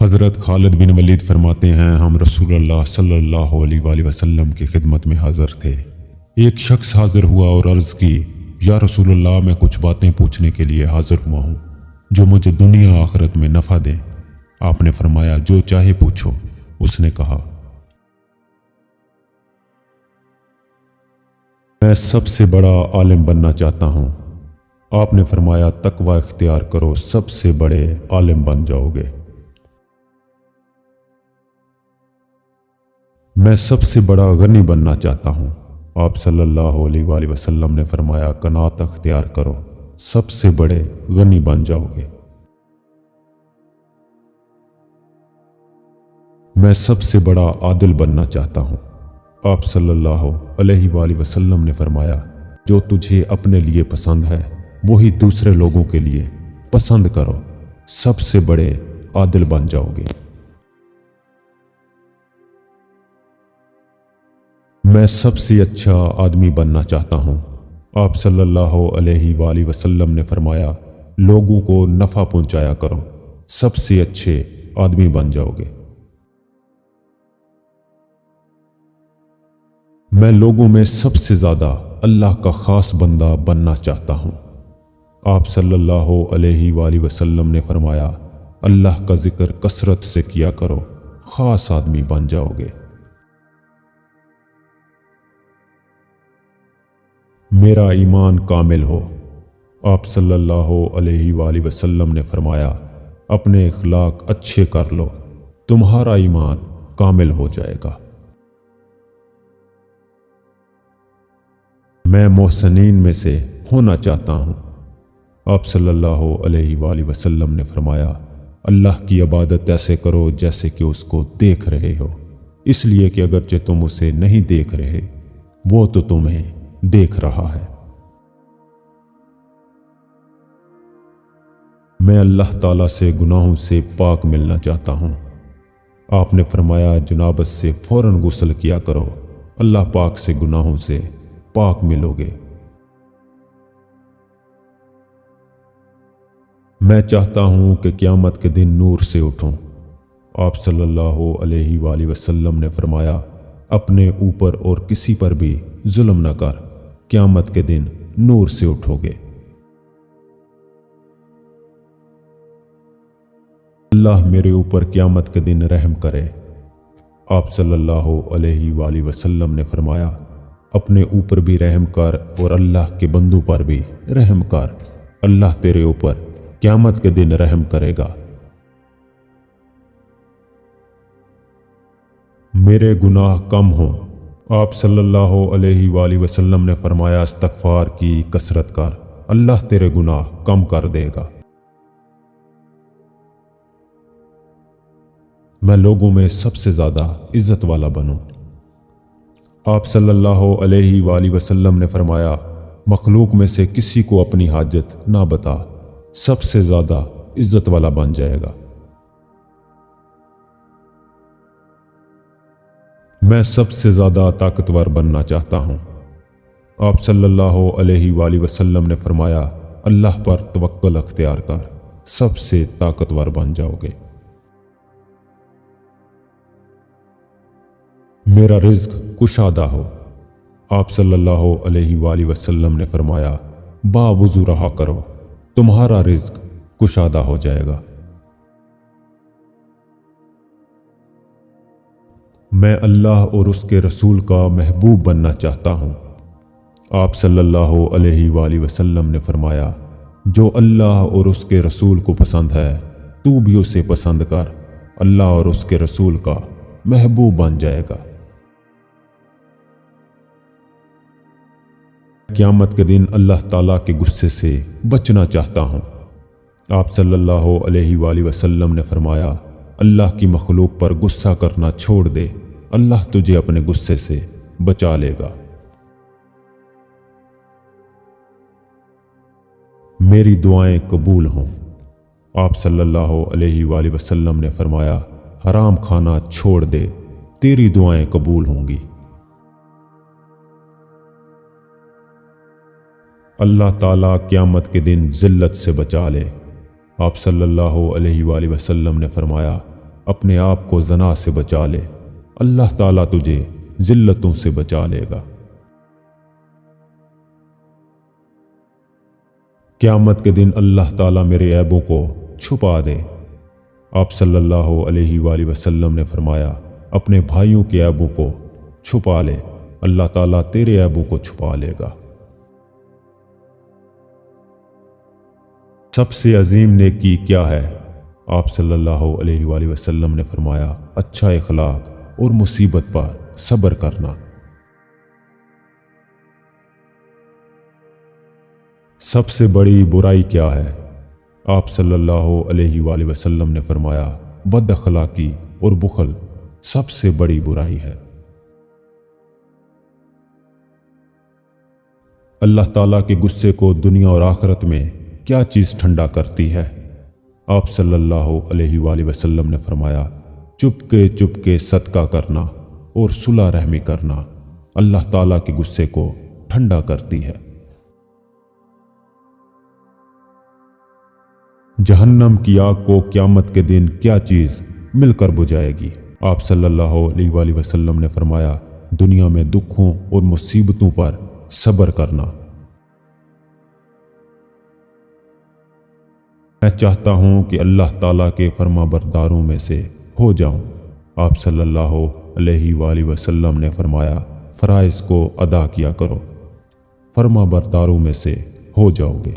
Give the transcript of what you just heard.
حضرت خالد بن ولید فرماتے ہیں ہم رسول اللہ صلی اللہ علیہ وآلہ وسلم کی خدمت میں حاضر تھے۔ ایک شخص حاضر ہوا اور عرض کی، یا رسول اللہ میں کچھ باتیں پوچھنے کے لیے حاضر ہوا ہوں جو مجھے دنیا آخرت میں نفع دیں۔ آپ نے فرمایا جو چاہے پوچھو۔ اس نے کہا، میں سب سے بڑا عالم بننا چاہتا ہوں۔ آپ نے فرمایا تقوی اختیار کرو، سب سے بڑے عالم بن جاؤ گے۔ میں سب سے بڑا غنی بننا چاہتا ہوں۔ آپ صلی اللہ علیہ وآلہ وسلم نے فرمایا قناعت اختیار کرو، سب سے بڑے غنی بن جاؤ گے۔ میں سب سے بڑا عادل بننا چاہتا ہوں۔ آپ صلی اللہ علیہ وآلہ وسلم نے فرمایا جو تجھے اپنے لیے پسند ہے وہی دوسرے لوگوں کے لیے پسند کرو، سب سے بڑے عادل بن جاؤ گے۔ میں سب سے اچھا آدمی بننا چاہتا ہوں۔ آپ صلی اللہ علیہ وآلہ وسلم نے فرمایا لوگوں کو نفع پہنچایا کرو، سب سے اچھے آدمی بن جاؤ گے۔ میں لوگوں میں سب سے زیادہ اللہ کا خاص بندہ بننا چاہتا ہوں۔ آپ صلی اللہ علیہ وآلہ وسلم نے فرمایا اللہ کا ذکر کثرت سے کیا کرو، خاص آدمی بن جاؤ گے۔ میرا ایمان کامل ہو۔ آپ صلی اللہ علیہ وآلہ وسلم نے فرمایا اپنے اخلاق اچھے کر لو، تمہارا ایمان کامل ہو جائے گا۔ میں محسنین میں سے ہونا چاہتا ہوں۔ آپ صلی اللہ علیہ وآلہ وسلم نے فرمایا اللہ کی عبادت ایسے کرو جیسے کہ اس کو دیکھ رہے ہو، اس لیے کہ اگرچہ تم اسے نہیں دیکھ رہے وہ تو تمہیں دیکھ رہا ہے۔ میں اللہ تعالیٰ سے گناہوں سے پاک ملنا چاہتا ہوں۔ آپ نے فرمایا جنابت سے فوراً غسل کیا کرو، اللہ پاک سے گناہوں سے پاک ملو گے۔ میں چاہتا ہوں کہ قیامت کے دن نور سے اٹھوں۔ آپ صلی اللہ علیہ وآلہ وسلم نے فرمایا اپنے اوپر اور کسی پر بھی ظلم نہ کر، قیامت کے دن نور سے اٹھو گے۔ اللہ میرے اوپر قیامت کے دن رحم کرے۔ آپ صلی اللہ علیہ وآلہ وسلم نے فرمایا اپنے اوپر بھی رحم کر اور اللہ کے بندوں پر بھی رحم کر، اللہ تیرے اوپر قیامت کے دن رحم کرے گا۔ میرے گناہ کم ہوں۔ آپ صلی اللہ علیہ وآلہ وسلم نے فرمایا استغفار کی کثرت کر، اللہ تیرے گناہ کم کر دے گا۔ میں لوگوں میں سب سے زیادہ عزت والا بنوں۔ آپ صلی اللہ علیہ وآلہ وسلم نے فرمایا مخلوق میں سے کسی کو اپنی حاجت نہ بتا، سب سے زیادہ عزت والا بن جائے گا۔ میں سب سے زیادہ طاقتور بننا چاہتا ہوں۔ آپ صلی اللہ علیہ وآلہ وسلم نے فرمایا اللہ پر توکل اختیار کر، سب سے طاقتور بن جاؤ گے۔ میرا رزق کشادہ ہو۔ آپ صلی اللہ علیہ وآلہ وسلم نے فرمایا باوضو رہا کرو، تمہارا رزق کشادہ ہو جائے گا۔ میں اللہ اور اس کے رسول کا محبوب بننا چاہتا ہوں۔ آپ صلی اللہ علیہ وآلہ وسلم نے فرمایا جو اللہ اور اس کے رسول کو پسند ہے تو بھی اسے پسند کر، اللہ اور اس کے رسول کا محبوب بن جائے گا۔ قیامت کے دن اللہ تعالیٰ کے غصے سے بچنا چاہتا ہوں۔ آپ صلی اللہ علیہ وآلہ وسلم نے فرمایا اللہ کی مخلوق پر غصہ کرنا چھوڑ دے، اللہ تجھے اپنے غصے سے بچا لے گا۔ میری دعائیں قبول ہوں۔ آپ صلی اللہ علیہ وآلہ وسلم نے فرمایا حرام کھانا چھوڑ دے، تیری دعائیں قبول ہوں گی۔ اللہ تعالیٰ قیامت کے دن ذلت سے بچا لے۔ آپ صلی اللہ علیہ وآلہ وسلم نے فرمایا اپنے آپ کو زنا سے بچا لے، اللہ تعالیٰ تجھے ذلتوں سے بچا لے گا۔ قیامت کے دن اللہ تعالیٰ میرے عیبوں کو چھپا دے۔ آپ صلی اللہ علیہ وآلہ وسلم نے فرمایا، اپنے بھائیوں کے عیبوں کو چھپا لے، اللہ تعالیٰ تیرے عیبوں کو چھپا لے گا۔ سب سے عظیم نیکی کیا ہے؟ آپ صلی اللہ علیہ وآلہ وسلم نے فرمایا، اچھا اخلاق اور مصیبت پر صبر کرنا۔ سب سے بڑی برائی کیا ہے؟ آپ صلی اللہ علیہ وآلہ وسلم نے فرمایا، بد اخلاقی اور بخل سب سے بڑی برائی ہے۔ اللہ تعالیٰ کے غصے کو دنیا اور آخرت میں کیا چیز ٹھنڈا کرتی ہے؟ آپ صلی اللہ علیہ وآلہ وسلم نے فرمایا، چپ کے صدقہ کرنا اور صلح رحمی کرنا اللہ تعالیٰ کے غصے کو ٹھنڈا کرتی ہے۔ جہنم کی آگ کو قیامت کے دن کیا چیز مل کر بجھائے گی؟ آپ صلی اللہ علیہ وآلہ وسلم نے فرمایا، دنیا میں دکھوں اور مصیبتوں پر صبر کرنا۔ میں چاہتا ہوں کہ اللہ تعالیٰ کے فرما برداروں میں سے ہو جاؤں۔ آپ صلی اللہ علیہ وآلہ وسلم نے فرمایا، فرائض کو ادا کیا کرو، فرما برداروں میں سے ہو جاؤ گے۔